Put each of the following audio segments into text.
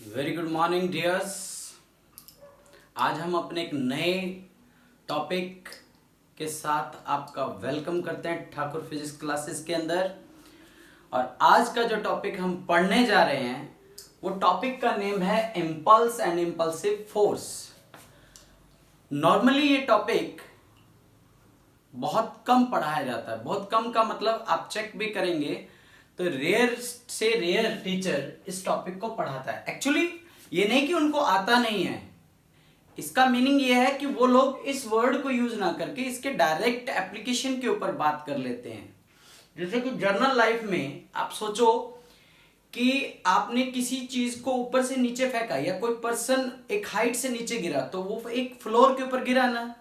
Very good morning dears. आज हम अपने एक नए टॉपिक के साथ आपका वेलकम करते हैं ठाकुर फिजिक्स क्लासेस के अंदर। और आज का जो टॉपिक हम पढ़ने जा रहे हैं वो टॉपिक का नेम है impulse and impulsive force. Normally ये टॉपिक बहुत कम पढ़ाया जाता है। बहुत कम का मतलब आप चेक भी करेंगे तो रेयर से रेयर टीचर इस टॉपिक को पढ़ाता है। एक्चुअली ये नहीं कि उनको आता नहीं है, इसका मीनिंग ये है कि वो लोग इस वर्ड को यूज ना करके इसके डायरेक्ट एप्लीकेशन के ऊपर बात कर लेते हैं। जैसे कि जर्नल लाइफ में आप सोचो कि आपने किसी चीज को ऊपर से नीचे फेंका या कोई पर्सन एक हाइट से नीचे गिरा तो वो एक फ्लोर के ऊपर गिरा ना,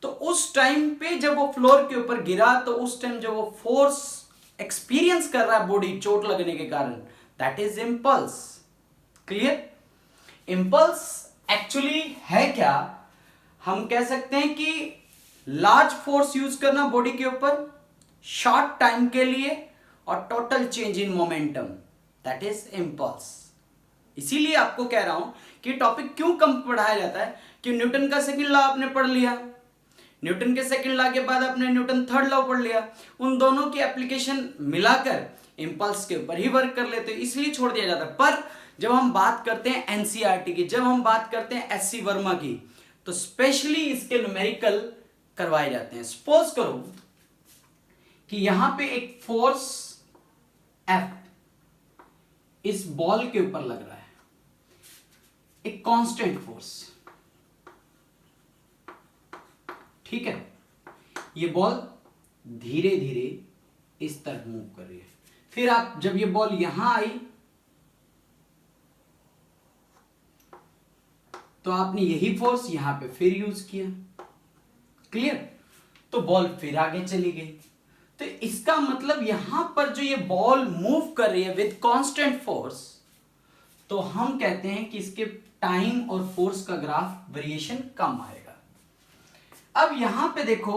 तो उस टाइम पे जब वो फ्लोर के ऊपर गिरा तो उस टाइम जब वो फोर्स एक्सपीरियंस कर रहा है बॉडी चोट लगने के कारण, that is impulse. Clear? Impulse actually है क्या? हम कह सकते हैं कि लार्ज फोर्स यूज करना बॉडी के ऊपर शॉर्ट टाइम के लिए और total change in momentum, that is impulse. इसीलिए आपको कह रहा हूं कि टॉपिक क्यों कम पढ़ाया जाता है कि न्यूटन का सेकंड लॉ आपने पढ़ लिया, न्यूटन के सेकंड लॉ के बाद आपने न्यूटन थर्ड लॉ पढ़ लिया, उन दोनों की एप्लीकेशन मिलाकर इंपल्स के ऊपर ही वर्क कर लेते हैं, इसलिए छोड़ दिया जाता है। पर जब हम बात करते हैं एनसीईआरटी की, जब हम बात करते हैं एससी वर्मा की, तो स्पेशली इसके न्यूमेरिकल करवाए जाते हैं। सपोज करो कि यहां पे एक फोर्स एफ इस बॉल के ऊपर लग रहा है, एक कांस्टेंट फोर्स, ठीक है। ये बॉल धीरे धीरे इस तरफ मूव कर रही है। फिर आप जब ये बॉल यहां आई तो आपने यही फोर्स यहां पे फिर यूज किया। क्लियर? तो बॉल फिर आगे चली गई। तो इसका मतलब यहां पर जो ये बॉल मूव कर रही है विद कांस्टेंट फोर्स, तो हम कहते हैं कि इसके टाइम और फोर्स का ग्राफ वेरिएशन कम आएगा। अब यहां पे देखो,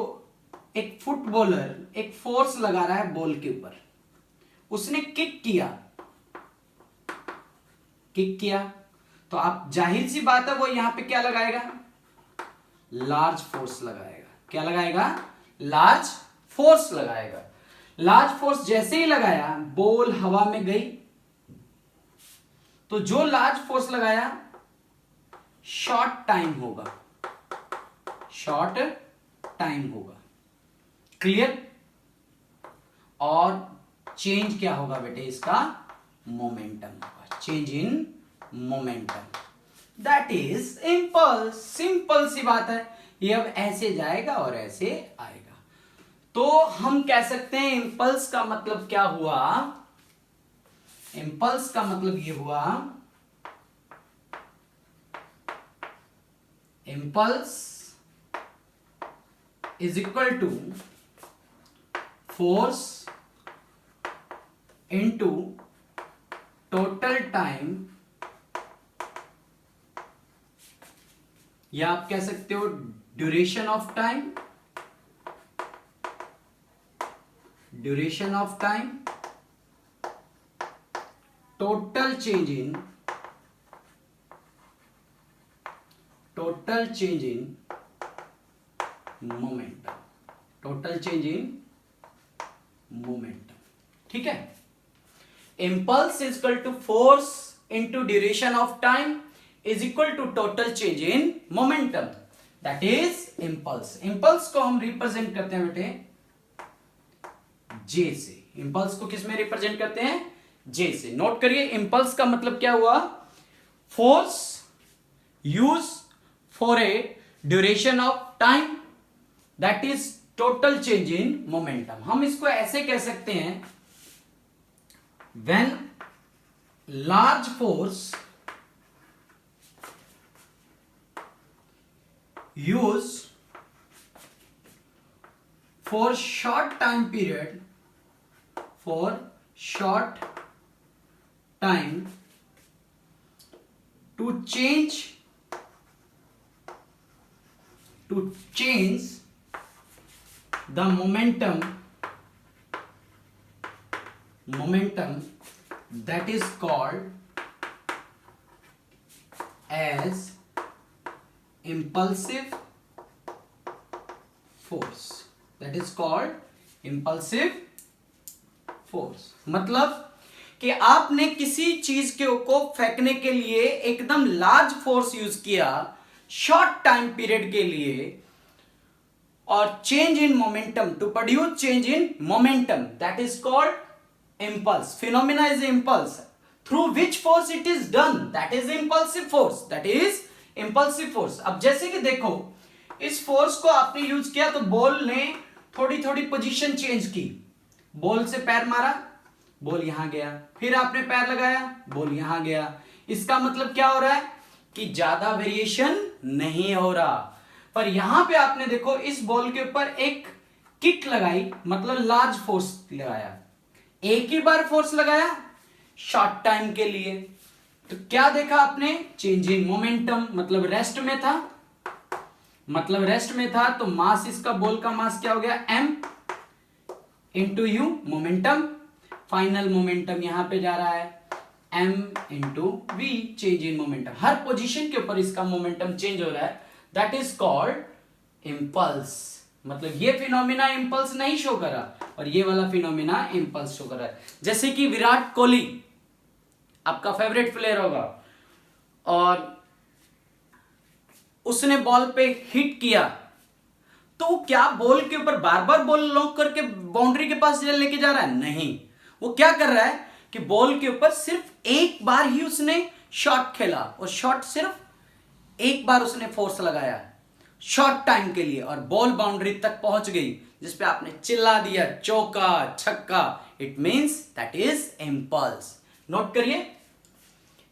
एक फुटबॉलर एक फोर्स लगा रहा है बॉल के ऊपर, उसने किक किया तो आप जाहिर सी बात है वो यहां पे क्या लगाएगा? लार्ज फोर्स लगाएगा। क्या लगाएगा? लार्ज फोर्स लगाएगा। लार्ज फोर्स जैसे ही लगाया बॉल हवा में गई, तो जो लार्ज फोर्स लगाया शॉर्ट टाइम होगा, शॉर्ट टाइम होगा। क्लियर? और चेंज क्या होगा बेटे? इसका मोमेंटम होगा, change in momentum, that is impulse. Simple सी बात है, ये अब ऐसे जाएगा और ऐसे आएगा। तो हम कह सकते हैं इंपल्स का मतलब क्या हुआ? इंपल्स का मतलब ये हुआ, impulse is equal to force into total time, या आप कह सकते हो duration of time, duration of time, total change in momentum, total change in momentum. ठीक है? Impulse is equal to force into duration of time is equal to total change in momentum, that is impulse. Impulse को हम represent करते हैं बेटे J से। Impulse को किस में रिप्रेजेंट करते हैं? जे से। नोट करिए, इंपल्स का मतलब क्या हुआ? Force use for a duration of time, that is total change in momentum. हम इसको ऐसे कह सकते हैं, when large force use for short time period, for short time to change the momentum that is called as impulsive force, that is called impulsive force. मतलब कि आपने किसी चीज को फेंकने के लिए एकदम लार्ज फोर्स यूज किया शॉर्ट टाइम पीरियड के लिए, और change in momentum, to produce change in momentum, that is called impulse. Phenomena is impulse, through which force it is done, that is impulsive force, that is impulsive force. अब जैसे कि देखो, इस force को आपने यूज किया तो ball ने थोड़ी थोड़ी पोजीशन चेंज की, बॉल से पैर मारा, बॉल यहां गया, फिर आपने पैर लगाया, बॉल यहां गया। इसका मतलब क्या हो रहा है कि ज्यादा वेरिएशन नहीं हो रहा। पर यहां पे आपने देखो इस बॉल के ऊपर एक किक लगाई, मतलब लार्ज फोर्स लगाया, एक ही बार फोर्स लगाया शॉर्ट टाइम के लिए, तो क्या देखा आपने, चेंज इन मोमेंटम, मतलब रेस्ट में था, मतलब रेस्ट में था, तो मास, इसका बॉल का मास क्या हो गया, m into u, momentum, final momentum यहां पे जा रहा है m into v, change in momentum. हर पोजीशन के ऊपर इसका मोमेंटम चेंज हो रहा है, दैट इज कॉल्ड इम्पल्स। मतलब ये फिनोमिना इम्पल्स नहीं शो कर रहा, और ये वाला फिनोमिना इम्पल्स शो कर रहा है। जैसे कि विराट कोहली आपका फेवरेट प्लेयर होगा, और उसने बॉल पे हिट किया, तो क्या बॉल के ऊपर बार बार बॉल लॉक करके बाउंड्री के पास लेके जा रहा है, नहीं। वो क्या कर रहा है कि बॉल के ऊपर सिर्फ एक बार ही उसने शॉट खेला, और शॉट सिर्फ एक बार उसने फोर्स लगाया शॉर्ट टाइम के लिए, और बॉल बाउंड्री तक पहुंच गई, जिसपे आपने चिल्ला दिया चौका छक्का, it means that is impulse. Note करिए,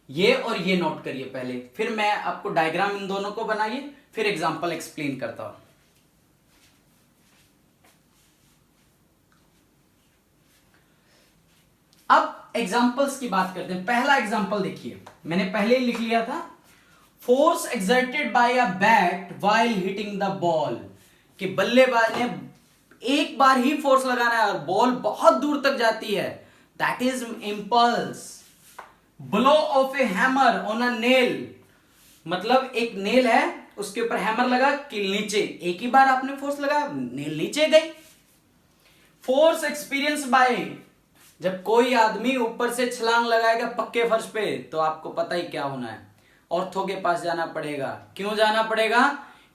ये और ये नोट करिए पहले, फिर मैं आपको डायग्राम इन दोनों को बनाइए, फिर एग्जांपल एक्सप्लेन करता हूं। अब एग्जांपल्स की बात करते हैं। पहला एग्जांपल देखिए, मैंने पहले ही लिख लिया था, force exerted by a bat while hitting the ball, कि बल्लेबाज ने एक बार ही फोर्स लगाना है और बॉल बहुत दूर तक जाती है, that is impulse. Blow of A hammer on a nail, मतलब एक नेल है, उसके ऊपर हैमर लगा, किल नीचे, एक ही बार आपने फोर्स लगाया, नेल नीचे गई। फोर्स एक्सपीरियंस बाय, जब कोई आदमी ऊपर से छलांग लगाएगा पक्के फर्श पे, तो आपको पता ही क्या होना है, ऑर्थो के पास जाना पड़ेगा। क्यों जाना पड़ेगा,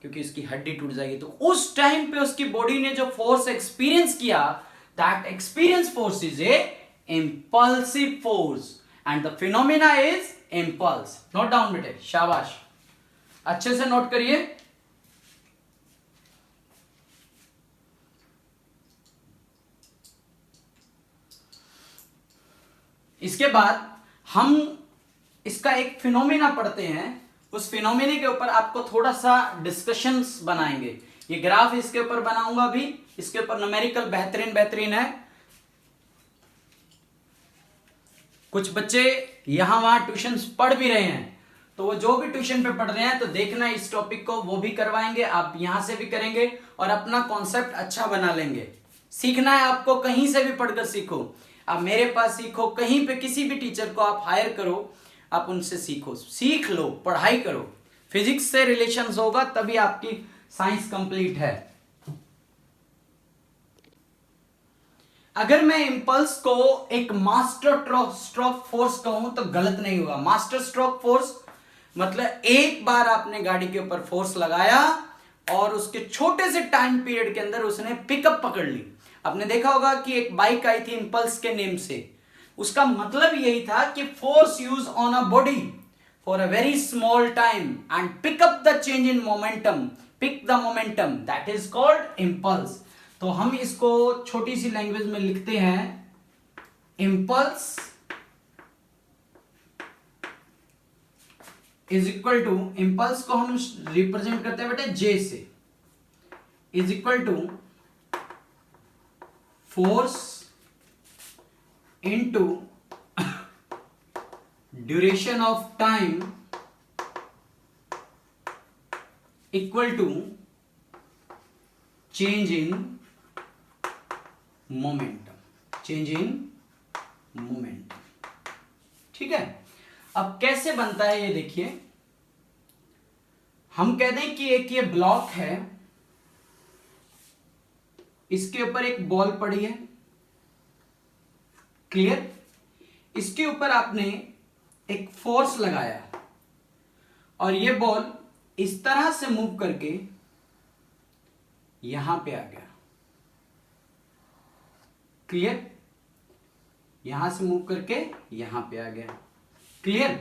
क्योंकि उसकी हड्डी टूट जाएगी। तो उस टाइम पे उसकी बॉडी ने जो फोर्स एक्सपीरियंस किया, that experience force is a impulsive force, and the phenomena is impulse. Note down बेटे, शाबाश, अच्छे से नोट करिए। इसके बाद हम इसका एक फिनोमिना पढ़ते हैं, उस फिनोमिने के ऊपर आपको थोड़ा सा डिस्कशंस बनाएंगे। ये ग्राफ इसके ऊपर बनाऊंगा भी, इसके ऊपर न्यूमेरिकल बेहतरीन बेहतरीन है। कुछ बच्चे यहां वहां ट्यूशन पढ़ भी रहे हैं, तो वो जो भी ट्यूशन पे पढ़ रहे हैं, तो देखना इस टॉपिक को वो भी करवाएंगे, आप यहां से भी करेंगे, और अपना कॉन्सेप्ट अच्छा बना लेंगे। सीखना है आपको, कहीं से भी पढ़कर सीखो, आप मेरे पास सीखो, कहीं पे किसी भी टीचर को आप हायर करो, आप उनसे सीखो, सीख लो, पढ़ाई करो। फिजिक्स से रिलेशंस होगा तभी आपकी साइंस कंप्लीट है। अगर मैं इंपल्स को एक मास्टर स्ट्रोक फोर्स कहूं तो गलत नहीं होगा। मास्टर स्ट्रोक फोर्स मतलब एक बार आपने गाड़ी के ऊपर फोर्स लगाया और उसके छोटे से टाइम पीरियड के अंदर उसने पिकअप पकड़ ली। आपने देखा होगा कि एक बाइक आई थी इंपल्स के नेम से, उसका मतलब यही था कि force use on a body for a very small time and pick up the change in momentum, pick the momentum, that is called impulse. तो हम इसको छोटी सी लैंग्वेज में लिखते हैं, impulse is equal to, impulse को हम रिप्रेजेंट करते हैं बेटे जे से, is equal to force into duration of time equal to change in momentum, change in momentum. ठीक है, अब कैसे बनता है ये देखिए। हम कह दें कि एक ये ब्लॉक है, इसके ऊपर एक बॉल पड़ी है, क्लियर। इसके ऊपर आपने एक फोर्स लगाया और ये बॉल इस तरह से मूव करके यहां पे आ गया, क्लियर। यहां से मूव करके यहां पे आ गया, क्लियर।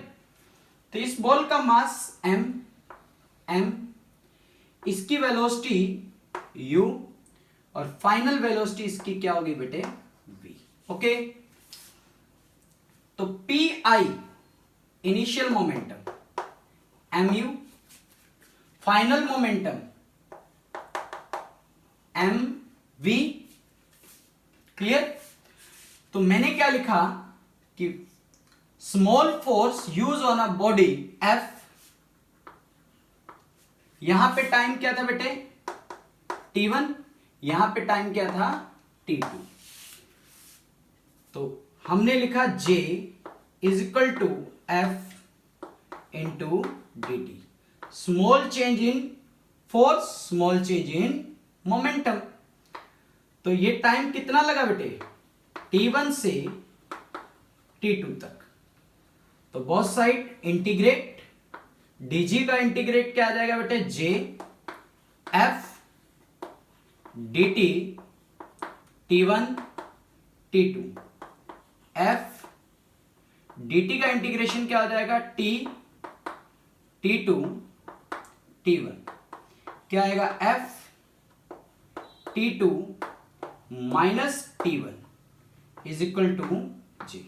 तो इस बॉल का मास m, इसकी वेलोसिटी u और फाइनल वेलोसिटी इसकी क्या होगी बेटे, v। ओके, तो pi initial momentum mu, final momentum mv, clear. तो मैंने क्या लिखा कि small force use on a body F, यहां पे टाइम क्या था बेटे, t1, यहां पे टाइम क्या था, t2। तो हमने लिखा J is equal to F into d t, small change in force, small change in momentum. तो ये टाइम कितना लगा बेटे, t1 से t2 तक। तो बोथ साइड इंटीग्रेट, dg का इंटीग्रेट क्या आ जाएगा बेटे, j f dt t1 t2, f dt का इंटीग्रेशन क्या हो जाएगा, t t2 t1, क्या आएगा, f t2 minus t1 is equal to j।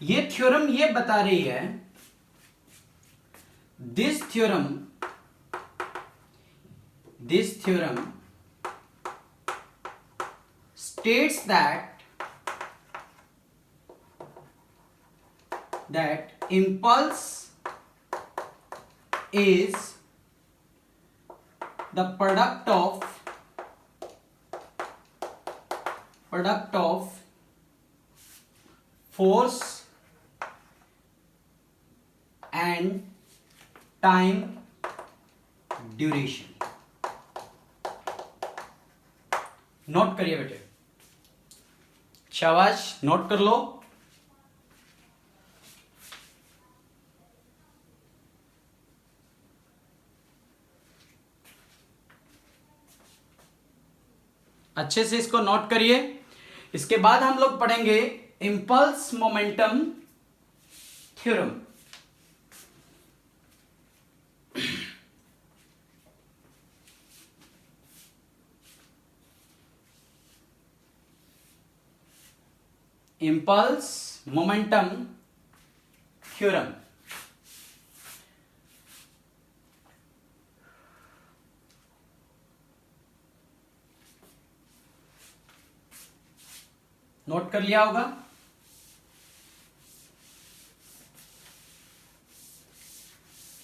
ये थ्योरम ये बता रही है, this theorem states that impulse is the product of force and time duration. Note करिए बेटे, शाबाश, नोट कर लो। अच्छे से इसको नोट करिए। इसके बाद हम लोग पढ़ेंगे impulse momentum theorem. Impulse momentum theorem. Note कर लिया होगा।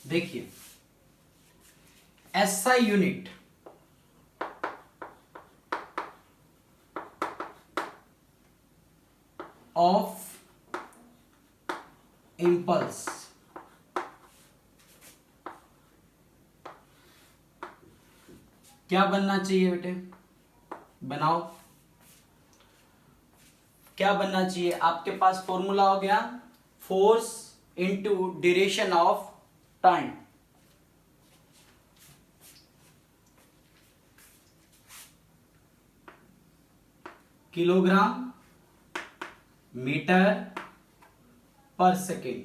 देखिए, एसआई यूनिट ऑफ इंपल्स क्या बनना चाहिए बेटे, बनाओ। क्या बनना चाहिए, आपके पास फॉर्मूला हो गया, force into duration of time. Kilogram metre per second,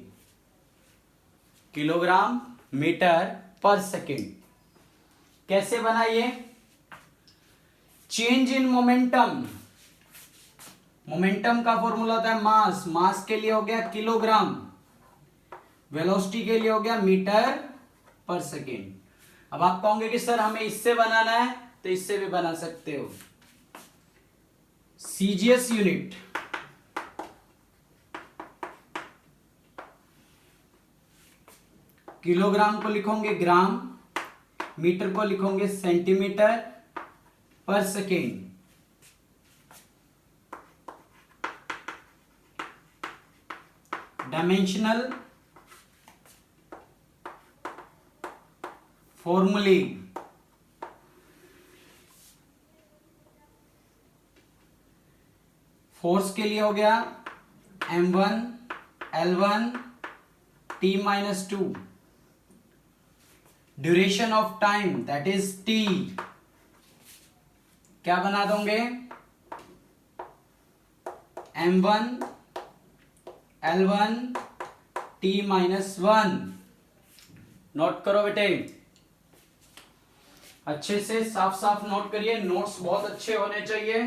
kilogram metre per second. कैसे बनाइए, चेंज इन मोमेंटम, मोमेंटम का फॉर्मूला होता है मास, मास के लिए हो गया किलोग्राम, वेलोसिटी के लिए हो गया मीटर पर सेकेंड। अब आप कहोगे कि सर हमें इससे बनाना है, तो इससे भी बना सकते हो। सीजीएस यूनिट किलोग्राम को लिखोगे ग्राम, मीटर को लिखोगे सेंटीमीटर पर सेकेंड। डायमेंशनल फॉर्मूले, फोर्स के लिए हो गया m1 L1 T-2, duration of time that is T, क्या बना दोगे m1 L1 T-1। नोट करो बेटे, अच्छे से साफ साफ नोट करिए, नोट्स बहुत अच्छे होने चाहिए।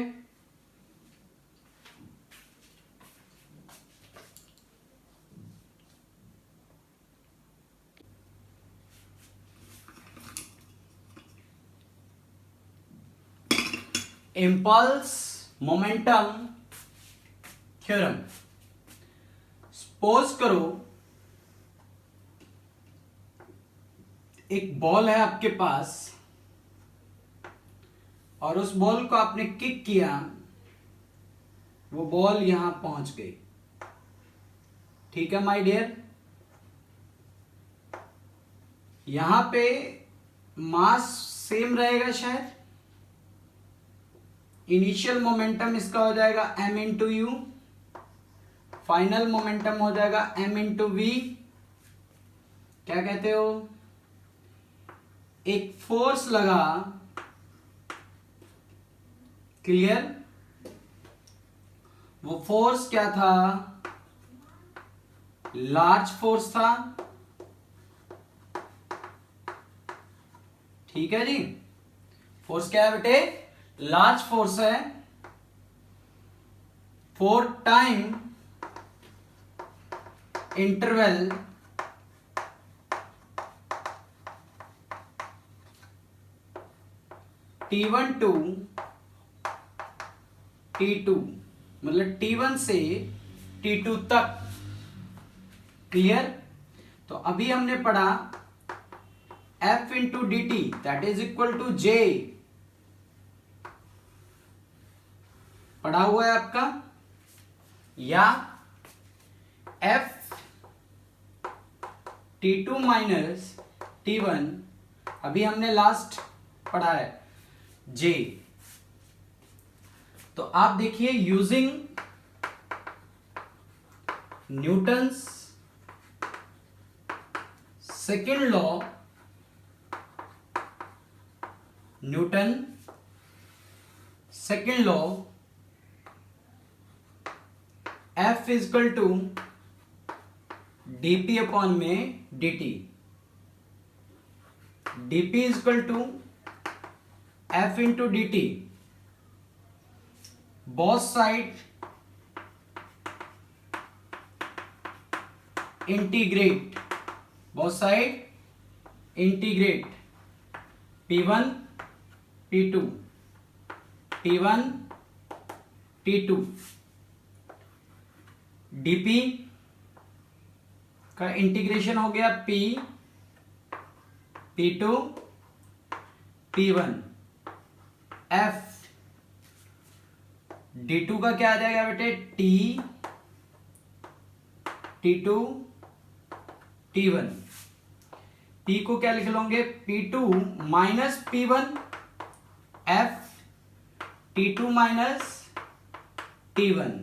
Impulse momentum theorem. सपोज करो एक बॉल है आपके पास और उस बॉल को आपने किक किया, वो बॉल यहां पहुंच गई, ठीक है माय डियर। यहां पे मास सेम रहेगा शायद, इनिशियल मोमेंटम इसका हो जाएगा m into you, final momentum हो जाएगा m इंटू वी। क्या कहते हो, एक फोर्स लगा, क्लियर। वो फोर्स क्या था, लार्ज फोर्स था, ठीक है जी। फोर्स क्या है बेटे, लार्ज फोर्स है। 4 time interval T1 to T2, मतलब T1 से T2 तक, क्लियर। तो अभी हमने पढ़ा F into d t that is equal to J, पढ़ा हुआ है आपका, या F T2 माइनस T1, अभी हमने लास्ट पढ़ा है J। तो आप देखिए, using Newton's second law, Newton second law, F is equal to dP upon में dt, dP is equal to F into dt, both side integrate, both side integrate, P1 P2 P1 T2, dP का integration हो गया P P2 P1, F D2 का क्या आ जाएगा बेटे, T T2 T1, P को क्या लिख लोगे, P2 minus P1, F T2 minus T1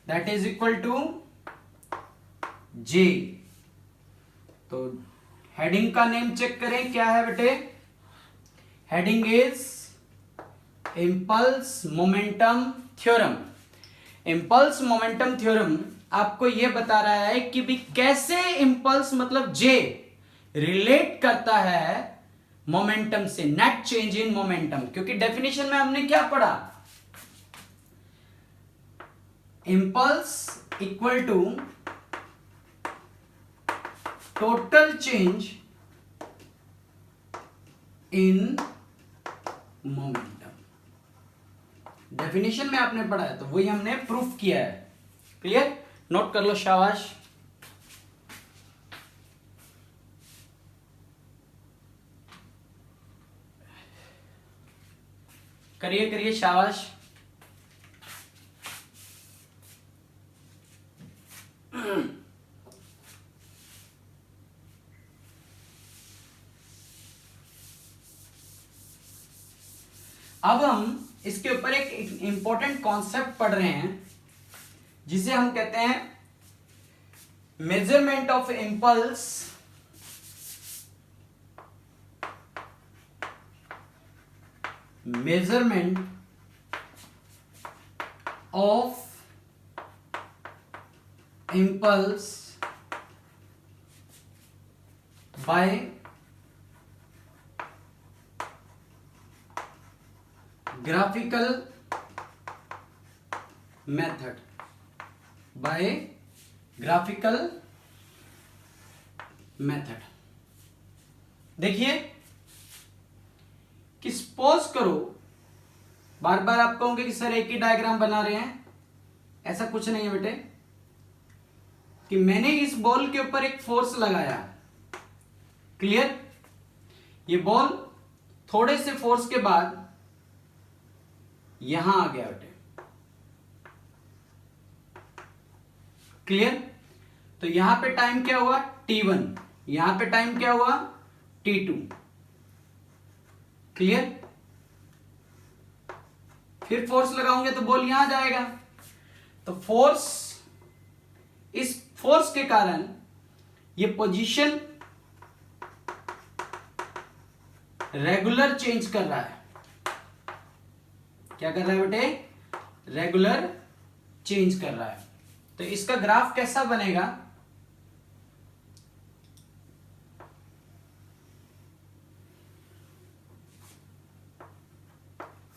that is equal to J। तो हेडिंग का नेम चेक करें, क्या है बेटे, heading is impulse momentum theorem. Impulse momentum theorem आपको यह बता रहा है कि भी कैसे इम्पल्स मतलब J रिलेट करता है मोमेंटम से, नेट चेंज इन मोमेंटम। क्योंकि डेफिनेशन में हमने क्या पढ़ा, impulse equal to total change in momentum, definition में आपने पढ़ा है, तो वही हमने प्रूफ किया है। क्लियर, नोट कर लो, शाबाश। करिए करिए, शाबाश। अब हम इसके ऊपर एक इंपॉर्टेंट कॉन्सेप्ट पढ़ रहे हैं जिसे हम कहते हैं measurement of impulse measurement of impulse by graphical method देखिए कि सपोज करो, बार बार आप कहोगे कि सर एक ही डायग्राम बना रहे हैं, ऐसा कुछ नहीं है बेटे, कि मैंने इस बॉल के ऊपर एक फोर्स लगाया, क्लियर, ये बॉल थोड़े से फोर्स के बाद यहां आ गया बेटे, क्लियर, तो यहां पे टाइम क्या हुआ t1, यहां पे टाइम क्या हुआ t2, क्लियर, फिर फोर्स लगाऊंगे तो बॉल यहां जाएगा, तो फोर्स, इस फोर्स के कारण ये पोजीशन रेगुलर चेंज कर रहा है, क्या कर रहा है बेटे, रेगुलर चेंज कर रहा है, तो इसका ग्राफ कैसा बनेगा,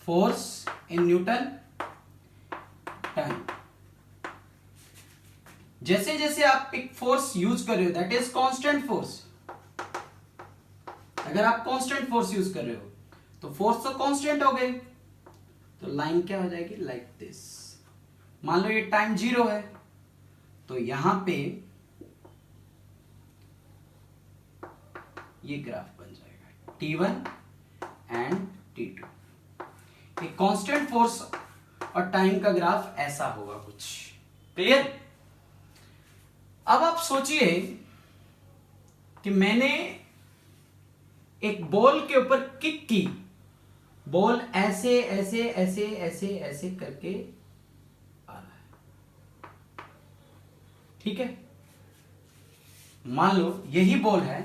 फोर्स इन न्यूटन टाइम, जैसे जैसे आप एक फोर्स यूज कर रहे हो दैट इज कांस्टेंट फोर्स, अगर आप कांस्टेंट फोर्स यूज कर रहे हो तो फोर्स तो कांस्टेंट हो गई, तो लाइन क्या हो जाएगी लाइक दिस, मान लो ये टाइम 0 है तो यहां पे ये ग्राफ बन जाएगा t1 एंड t2, एक कांस्टेंट फोर्स और टाइम का ग्राफ ऐसा होगा कुछ, क्लियर। अब आप सोचिए कि मैंने एक बॉल के ऊपर किक की, बॉल ऐसे ऐसे ऐसे ऐसे ऐसे करके आ रहा है, ठीक है, मान लो यही बॉल है,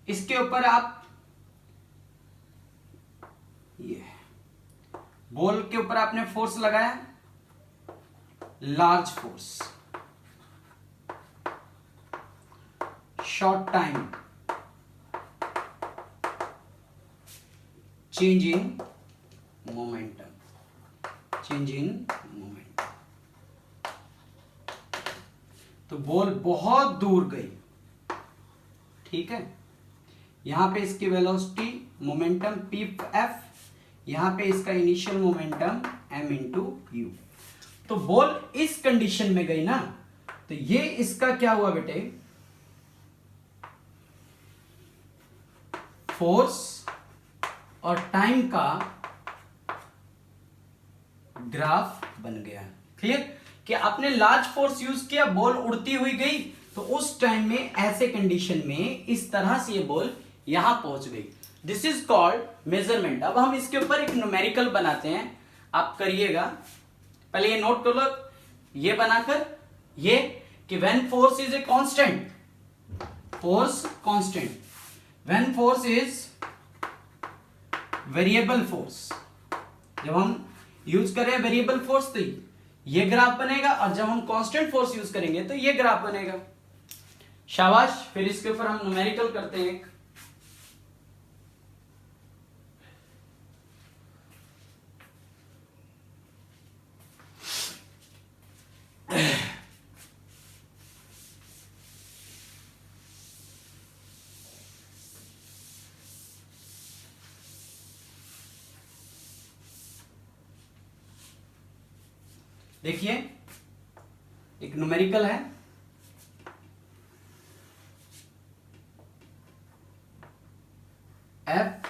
इसके ऊपर आप ये बॉल के ऊपर आपने फोर्स लगाया, large force, short time, change in momentum, तो बॉल बहुत दूर गई, ठीक है, यहां पे इसकी वेलोसिटी मोमेंटम पी एफ, यहां पे इसका initial momentum m into you, तो बॉल इस कंडीशन में गई ना, तो ये इसका क्या हुआ बेटे, फोर्स और टाइम का ग्राफ बन गया, क्लियर, कि आपने लार्ज फोर्स यूज किया, बॉल उड़ती हुई गई, तो उस टाइम में ऐसे कंडीशन में इस तरह से ये बॉल यहां पहुंच गई, दिस इज कॉल्ड मेजरमेंट। अब हम इसके ऊपर एक न्यूमेरिकल बनाते हैं, आप करिएगा, पहले ये नोट कर लो, ये बनाकर ये कि when force is a constant, force constant, when force is variable force, जब हम यूज करें वेरिएबल फोर्स तो ये ग्राफ बनेगा, और जब हम कांस्टेंट फोर्स यूज करेंगे तो ये ग्राफ बनेगा, शाबाश। फिर इसके ऊपर हम न्यूमेरिकल करते हैं एक, देखिए एक न्यूमेरिकल है, F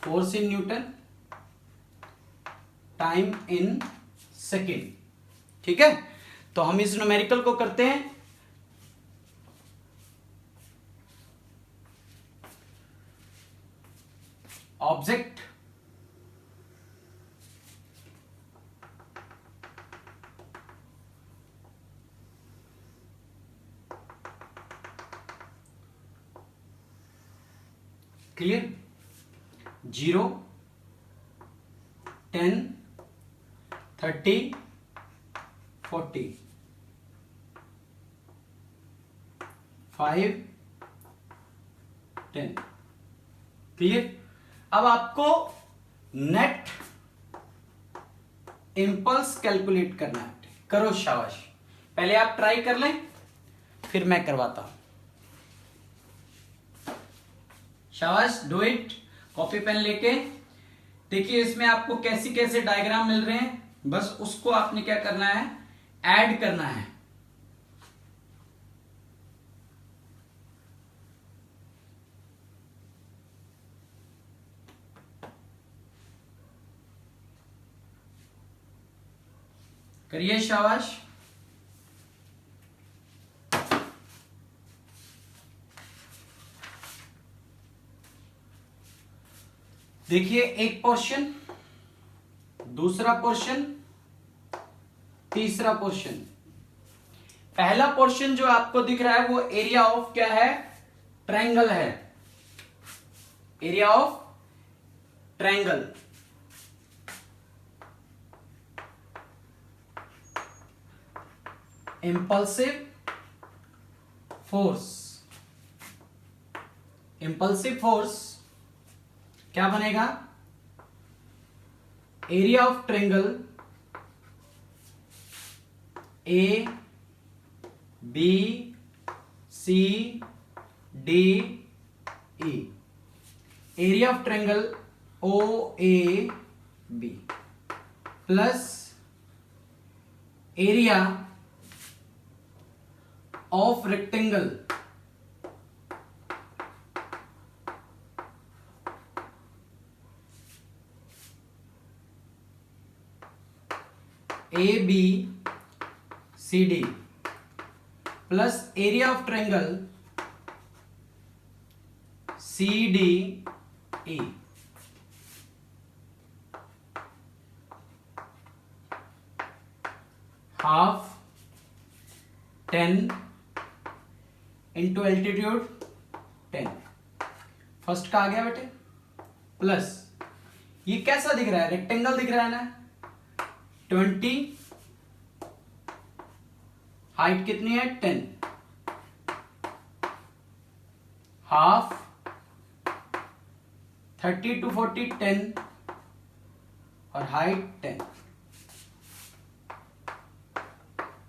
force in newton, time in second, ठीक है, तो हम इस न्यूमेरिकल को करते हैं, ऑब्जेक्ट क्लियर? 0, 10, 30, 40, 5, 10। क्लियर? अब आपको नेट इंपल्स कैलकुलेट करना है। करो, शाबाश। पहले आप ट्राई कर लें, फिर मैं करवाता हूं। शाबाश, डू इट। कॉपी पेन लेके देखिए, इसमें आपको कैसी कैसे डायग्राम मिल रहे हैं, बस उसको आपने क्या करना है, ऐड करना है। करिए, शाबाश। देखिए, एक पोर्शन, दूसरा पोर्शन, तीसरा पोर्शन। पहला पोर्शन जो आपको दिख रहा है वो एरिया ऑफ क्या है, ट्रायंगल है। Area of triangle. Impulsive force. Impulsive force क्या बनेगा, area of triangle A B C D E, area of triangle O A B plus area of rectangle A B C D plus area of triangle C D E. Half 10 into altitude 10। First का आ गया बेटे, plus ये कैसा दिख रहा है, rectangle दिख रहा है ना, 20, हाइट कितनी है 10, हाफ 30 to 40 10 और हाइट 10,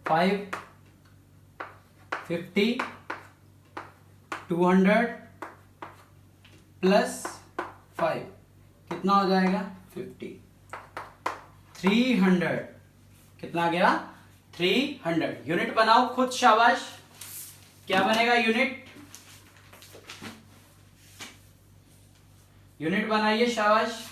5, 50, 200 प्लस 5 कितना हो जाएगा 50, 300 कितना आ गया 300। यूनिट बनाओ खुद, शाबाश। क्या बनेगा यूनिट, यूनिट बनाइए, शाबाश।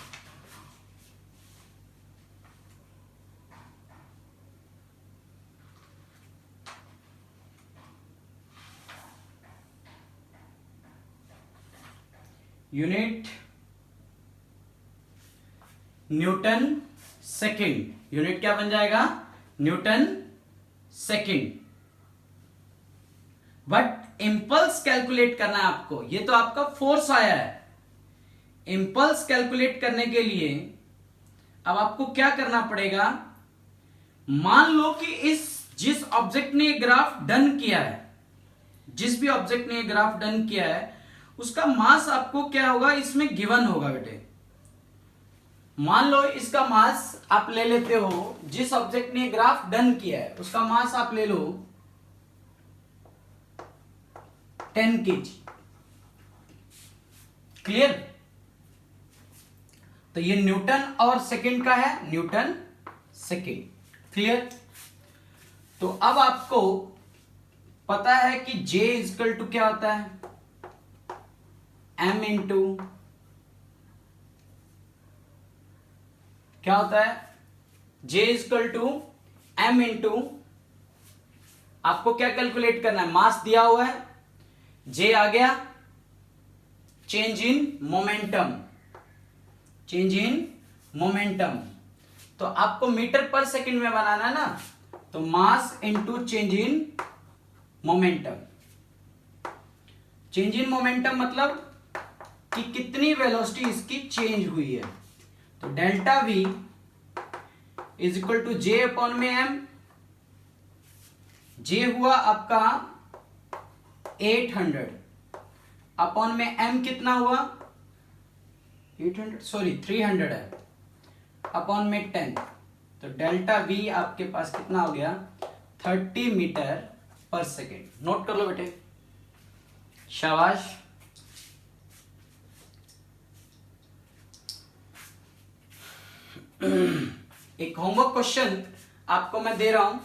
Unit Newton second. यूनिट क्या बन जाएगा, Newton second. But impulse calculate करना है आपको, ये तो आपका फोर्स आया है। इंपल्स कैलकुलेट करने के लिए अब आपको क्या करना पड़ेगा, मान लो कि जिस ऑब्जेक्ट ने ये ग्राफ डन किया है, जिस भी ऑब्जेक्ट ने ये ग्राफ डन किया है उसका मास आपको क्या होगा, इसमें गिवन होगा बेटे। मान लो इसका मास आप ले लेते हो, जिस ऑब्जेक्ट ने ग्राफ डन किया है उसका मास आप ले लो 10 kg। क्लियर? तो ये न्यूटन और सेकंड का है, न्यूटन सेकंड। क्लियर? तो अब आपको पता है कि J इक्वल टू क्या होता है, M इंटू क्या होता है, J equal to M into, आपको क्या कैलकुलेट करना है, मास दिया हुआ है, J आ गया, change in momentum, change in momentum. तो आपको मीटर पर सेकंड में बनाना है ना, तो mass into change in momentum. Change in momentum मतलब कि कितनी वेलोसिटी इसकी चेंज हुई है। तो delta V is equal to J upon में एम। जे हुआ आपका 800 अपॉन में एम कितना हुआ 300 है अपॉन में 10। तो डेल्टा वी आपके पास कितना हो गया 30 मीटर पर सेकेंड। नोट कर लो बेटे, शाबाश। एक होमवर्क क्वेश्चन आपको मैं दे रहा हूं।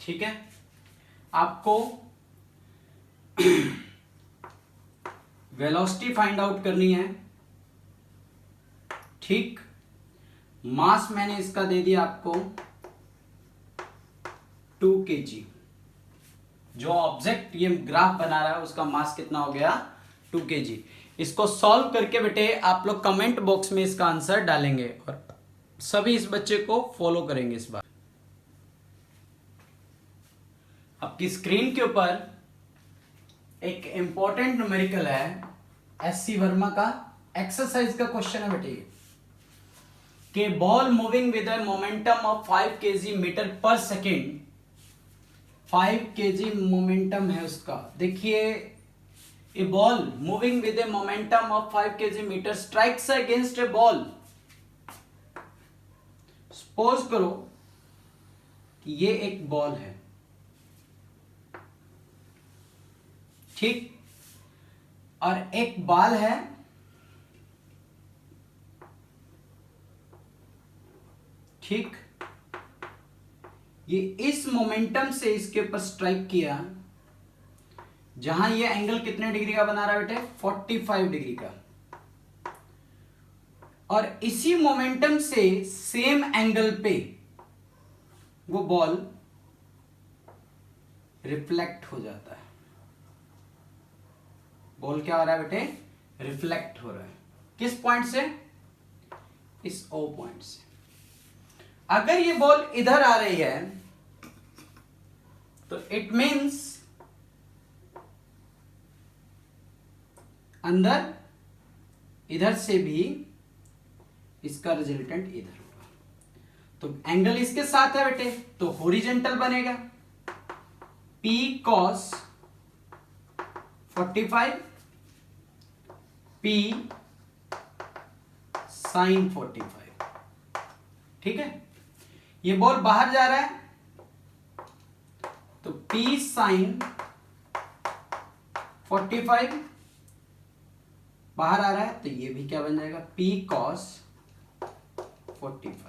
ठीक है, आपको वेलोसिटी फाइंड आउट करनी है। ठीक, मास मैंने इसका दे दिया आपको 2 kg। जो ऑब्जेक्ट ये ग्राफ बना रहा है उसका मास कितना हो गया 2 kg। इसको सॉल्व करके बेटे आप लोग कमेंट बॉक्स में इसका आंसर डालेंगे और सभी इस बच्चे को फॉलो करेंगे इस बार। आपकी स्क्रीन के ऊपर एक इंपॉर्टेंट न्यूमेरिकल है, एससी वर्मा का एक्सरसाइज का क्वेश्चन है बेटे कि ball moving with a momentum of 5 kg metre per second. 5 kg momentum है उसका। देखिए, a ball moving with a momentum of 5 kg metre strikes against a ball. Suppose करो कि ये एक बॉल है, ठीक, और एक बॉल है, ठीक, ये इस मोमेंटम से इसके ऊपर स्ट्राइक किया, जहां ये एंगल कितने डिग्री का बना रहा है बेटे 45 डिग्री का, और इसी मोमेंटम से सेम एंगल पे वो बॉल रिफ्लेक्ट हो जाता है। बॉल क्या हो रहा है बेटे रिफ्लेक्ट हो रहा है। किस पॉइंट से, इस ओ पॉइंट से। अगर ये बॉल इधर आ रही है तो इट मीन्स अंदर इधर से भी इसका रिजल्टेंट इधर होगा। तो एंगल इसके साथ है बेटे तो हॉरिजॉन्टल बनेगा, P cos 45 P sin 45। ठीक है, ये बॉल बाहर जा रहा है तो P sin 45 बाहर आ रहा है तो ये भी क्या बन जाएगा P cos 45।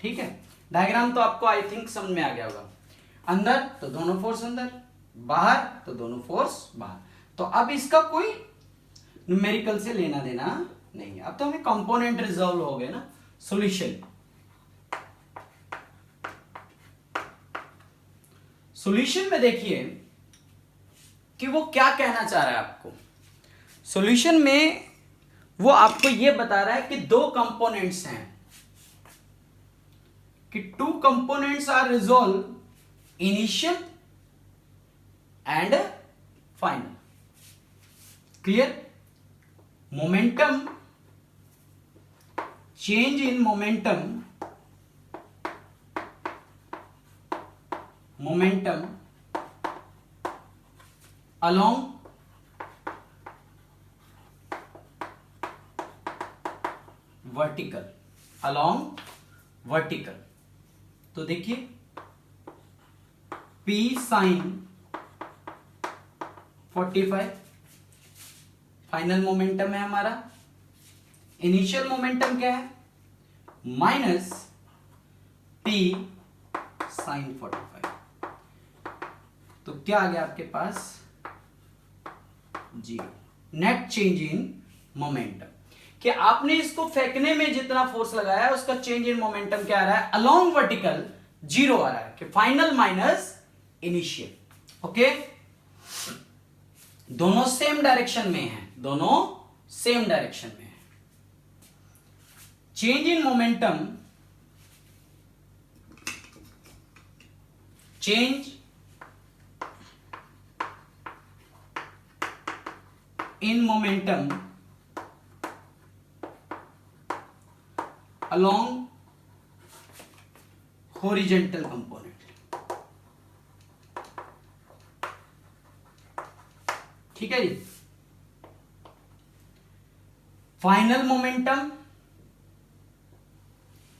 ठीक है, डायग्राम तो आपको आई थिंक समझ में आ गया होगा। अंदर तो दोनों फोर्स अंदर, बाहर तो दोनों फोर्स बाहर। तो अब इसका कोई न्यूमेरिकल से लेना देना नहीं है। अब तो हमें कंपोनेंट रिजॉल्व हो गए ना। सॉल्यूशन, सॉल्यूशन में देखिए कि वो क्या कहना चाह रहा है आपको। सॉल्यूशन में वो आपको ये बता रहा है कि दो कंपोनेंट्स हैं, कि two components are resolve initial and final. Clear, momentum, change in momentum, momentum along vertical, along vertical. तो देखिए P sin 45 फाइनल मोमेंटम है हमारा। इनिशियल मोमेंटम क्या है? Minus P sin 45। तो क्या आ गया आपके पास? 0। नेट चेंज इन मोमेंटम, कि आपने इसको फेंकने में जितना फोर्स लगाया है उसका चेंज इन मोमेंटम क्या आ रहा है? अलोंग वर्टिकल 0 आ रहा है, कि फाइनल माइनस इनिशियल। ओके, दोनों सेम डायरेक्शन में है, दोनों सेम डायरेक्शन में है। Change in momentum, change in momentum along horizontal component. ठीक है जी। फाइनल मोमेंटम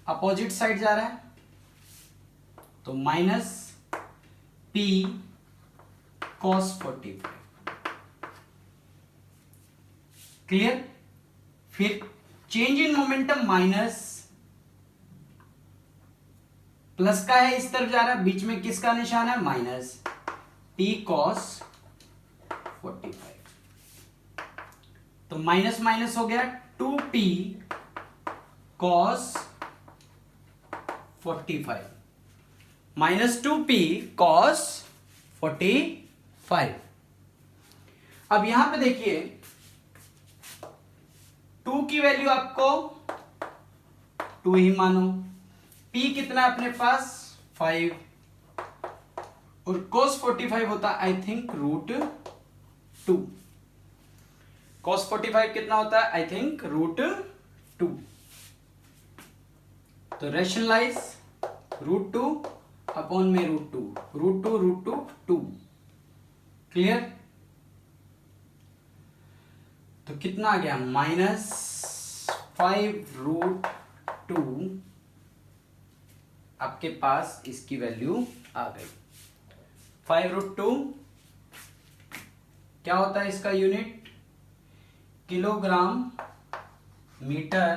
अपोजिट साइड जा रहा है, तो माइनस P cos 45। क्लियर? फिर change in momentum minus, plus का है इस तरफ जा रहा है, बीच में किसका निशान है? Minus P cos 45। तो माइनस माइनस हो गया 2P cos 45 minus 2P cos 45। अब यहां पे देखिए 2 की वैल्यू आपको 2 ही मानो, P कितना है अपने पास? 5, और cos 45 होता है आई थिंक √2। cos 45 कितना होता है? I think √2। तो रेशनलाइज √2 अपॉन में √2, √2 2। क्लियर? तो कितना आ गया? -5√2 आपके पास इसकी वैल्यू आ गई। 5√2 क्या होता है इसका unit? Kilogram metre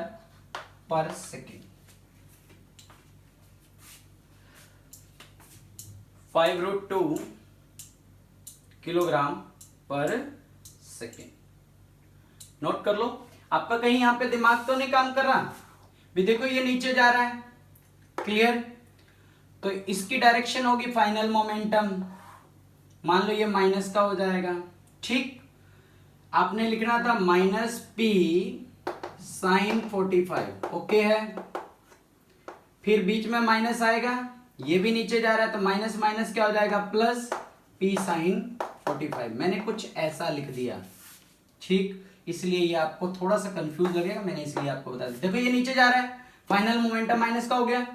per second. 5√2 kilogram पर सेकेंड। नोट कर लो। आपका कहीं यहां पे दिमाग तो नहीं काम कर रहा? भी देखो ये नीचे जा रहा है। क्लियर? तो इसकी डायरेक्शन होगी फाइनल मोमेंटम, मान लो ये माइनस का हो जाएगा। ठीक, आपने लिखना था -P sin 45। ओके है, फिर बीच में माइनस आएगा, ये भी नीचे जा रहा है, तो माइनस माइनस क्या हो जाएगा? Plus P sin 45। मैंने कुछ ऐसा लिख दिया। ठीक, इसलिए ये आपको थोड़ा सा कंफ्यूज लगेगा, मैंने इसलिए आपको बता दिया। देखो ये नीचे जा रहा है, फाइनल मोमेंटम माइनस का हो गया,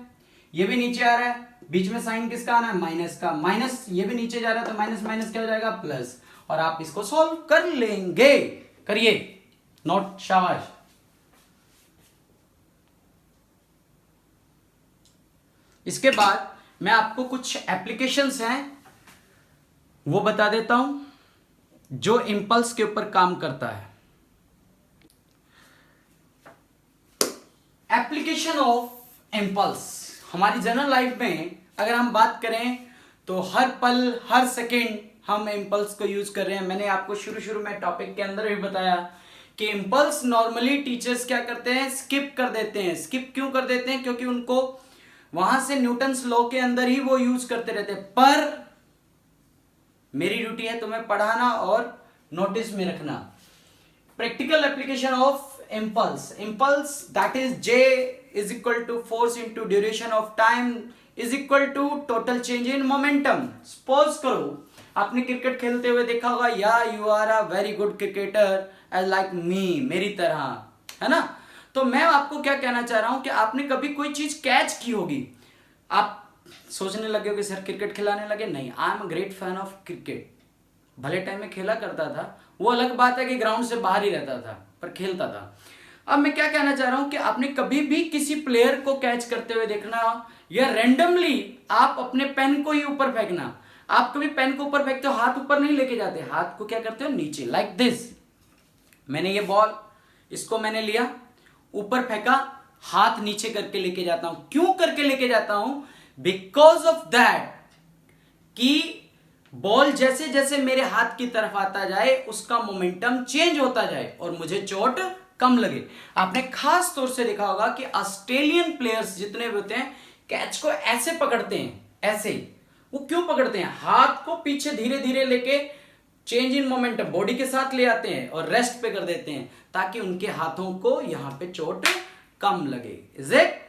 ये भी नीचे आ रहा है, बीच में साइन किसका आना है? माइनस का। माइनस ये भी नीचे जा रहा है, तो माइनस माइनस क्या हो जाएगा? प्लस। और आप इसको सॉल्व कर लेंगे। करिए नोट, शाबाश। इसके बाद मैं आपको कुछ एप्लीकेशंस हैं वो बता देता हूं जो इंपल्स के ऊपर काम करता है। एप्लीकेशन ऑफ इंपल्स हमारी जनरल लाइफ में अगर हम बात करें तो हर पल हर सेकेंड हम इंपल्स को यूज कर रहे हैं। मैंने आपको शुरू में टॉपिक के अंदर भी बताया कि इंपल्स नॉर्मली टीचर्स क्या करते हैं? स्किप कर देते हैं। स्किप क्यों कर देते हैं? क्योंकि उनको वहां से न्यूटन्स लॉ के अंदर ही वो यूज करते रहते हैं। पर मेरी ड्यूटी है तुम्हें पढ़ाना और नोटिस में रखना। Practical application of impulse, impulse that is J is equal to force into duration of time is equal to total change in momentum. Suppose करो आपने क्रिकेट खेलते हुए देखा होगा, या you are a very good cricketer as like me, मेरी तरह, है ना? तो मैं आपको क्या कहना चाह रहा हूं कि आपने कभी कोई चीज कैच की होगी, आप सोचने लगे हो कि सर क्रिकेट खिलाने लगे। नहीं, I am a great fan of cricket. भले टाइम में खेला करता था, वो अलग बात है कि ग्राउंड से बाहर ही रहता था, पर खेलता था। अब मैं क्या कहना चाह रहा हूं कि आपने कभी भी किसी प्लेयर को कैच करते हुए देखना या रैंडमली आप अपने पेन को ही ऊपर फेंकना। आप कभी पेन को ऊपर फेंकते हो, हाथ ऊपर नहीं लेके जाते, हाथ को क्या करते हो, नीचे, लाइक दिस। मैंने ये बॉल, इसको मैंने लिया, ऊपर फेंका, हाथ नीचे करके लेके जाता हूं। क्यों करके लेके जाता हूं? बिकॉज ऑफ दैट कि बॉल जैसे जैसे मेरे हाथ की तरफ आता जाए उसका मोमेंटम चेंज होता जाए और मुझे चोट कम लगे। आपने खास तौर से देखा होगा कि ऑस्ट्रेलियन प्लेयर्स जितने भी होते हैं कैच को ऐसे पकड़ते हैं, ऐसे। वो क्यों पकड़ते हैं? हाथ को पीछे धीरे धीरे लेके चेंज इन मोमेंटम बॉडी के साथ ले आते हैं और रेस्ट पे कर देते हैं ताकि उनके हाथों को यहां पे चोट कम लगे। Is it?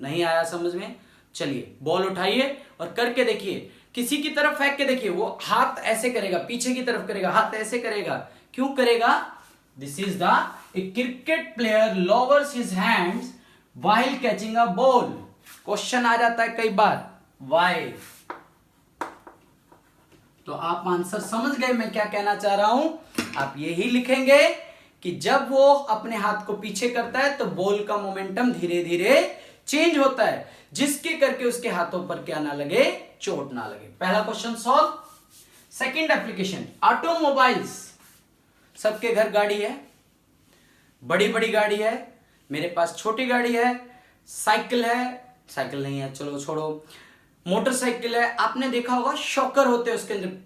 नहीं आया समझ में? चलिए बॉल उठाइए और करके देखिए, किसी की तरफ फेंक के देखिए, वो हाथ ऐसे करेगा, पीछे की तरफ करेगा, हाथ ऐसे करेगा। क्यों करेगा? This is the cricket player lowers his hands while catching a ball. Question आ जाता है कई बार, व्हाई। तो आप आंसर समझ गए मैं क्या कहना चाह रहा हूं। आप यही लिखेंगे कि जब वो अपने हाथ को पीछे करता है तो बॉल का मोमेंटम धीरे धीरे चेंज होता है, जिसके करके उसके हाथों पर क्या ना लगे, चोट ना लगे। पहला question solve. Second application, automobiles. सबके घर गाड़ी है, बड़ी बड़ी गाड़ी है, मेरे पास छोटी गाड़ी है, साइकिल है, साइकिल नहीं है चलो छोड़ो, मोटरसाइकिल है। आपने देखा होगा शॉकर होते हैं, उसके अंदर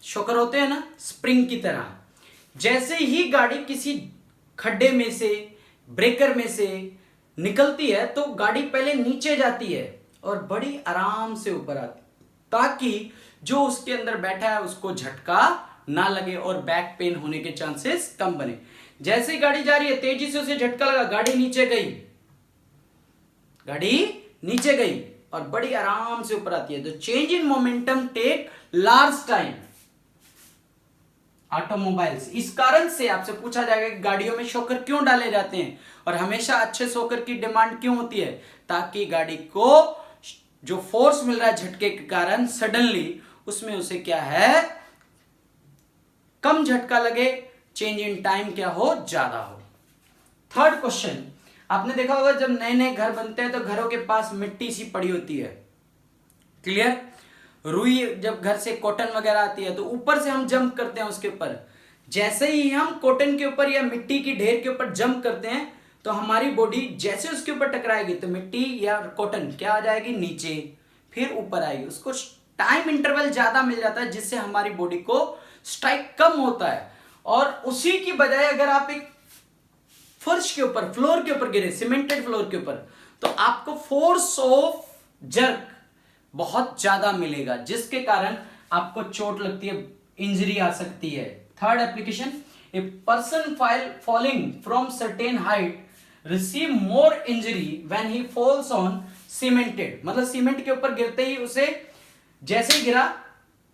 शॉकर होते हैं ना, स्प्रिंग की तरह। जैसे ही गाड़ी किसी खड्डे में से, ब्रेकर में से निकलती है तो गाड़ी पहले नीचे जाती है और बड़ी आराम से ऊपर आती, ताकि जो उसके अंदर बैठा है उसको झटका ना लगे और बैक पेन होने के चांसेस कम बने। जैसे ही गाड़ी जा रही है, तेजी से उसे झटका लगा, गाड़ी नीचे गई, गाड़ी नीचे गई और बड़ी आराम से ऊपर आती है। तो change in momentum take large time. Automobiles, इस कारण से आपसे पूछा जाएगा कि गाड़ियों में शॉकर क्यों डाले जाते हैं और हमेशा अच्छे शॉकर की डिमांड क्यों होती है, ताकि गाड़ी को जो फोर्स मिल रहा है झटके के कारण सडनली, उसमें उसे क्या है, कम झटका लगे, चेंज इन टाइम क्या हो, ज्यादा हो। थर्ड क्वेश्चन, आपने देखा होगा जब नए नए घर बनते हैं तो घरों के पास मिट्टी सी पड़ी होती है, क्लियर। रुई जब घर से कॉटन वगैरह आती है तो ऊपर से हम जंप करते हैं उसके ऊपर। जैसे ही हम कॉटन के ऊपर या मिट्टी की ढेर के ऊपर जंप करते हैं तो हमारी बॉडी जैसे उसके ऊपर टकराएगी तो मिट्टी या कॉटन क्या आ जाएगी, नीचे, फिर ऊपर आएगी। उसको टाइम इंटरवल ज्यादा मिल जाता है जिससे हमारी बॉडी को स्ट्राइक कम होता है। और उसी की बजाय अगर आप एक फर्श के ऊपर, फ्लोर के ऊपर गिरे, सीमेंटेड फ्लोर के ऊपर, तो आपको फोर्स ऑफ जर्क बहुत ज्यादा मिलेगा, जिसके कारण आपको चोट लगती है, इंजरी आ सकती है। Third application, a person falling from certain height receive more injury when he falls on cemented. मतलब सीमेंट के ऊपर गिरते ही उसे, जैसे ही गिरा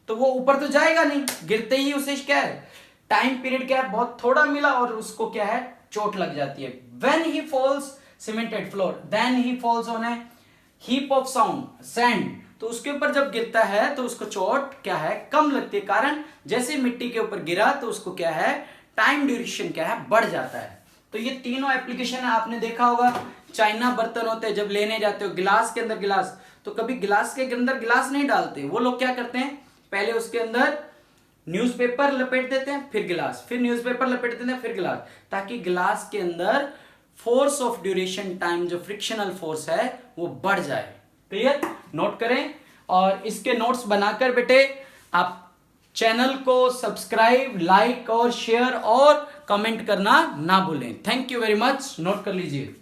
तो वो ऊपर तो जाएगा नहीं, गिरते ही उसे क्या है, टाइम पीरियड क्या है, बहुत थोड़ा मिला और उसको क्या है, चोट लग जाती है। When he falls cemented floor then he falls on a heap of sand, तो उसके ऊपर जब गिरता है तो उसको चोट क्या है, कम लगती है। कारण जैसे मिट्टी के ऊपर गिरा तो उसको क्या है, टाइम ड्यूरेशन क्या है, बढ़ जाता है। तो ये तीनों एप्लीकेशन है। आपने देखा होगा चाइना बर्तन होते हैं, जब लेने जाते हो गिलास के अंदर गिलास, तो कभी गिलास के अंदर गिलास नहीं डालते, वो लोग क्या करते हैं, पहले उसके अंदर न्यूज़पेपर लपेट देते हैं, फिर गिलास, फिर न्यूज़पेपर लपेट देते हैं, फिर गिलास, ताकि गिलास के अंदर फोर्स ऑफ ड्यूरेशन टाइम, जो फ्रिक्शनल फोर्स है, वो बढ़ जाए। क्लियर? नोट करें और इसके नोट्स बनाकर बेटे आप चैनल को सब्सक्राइब, लाइक और शेयर और कमेंट करना ना भूलें। Thank you very much. Note कर लीजिए।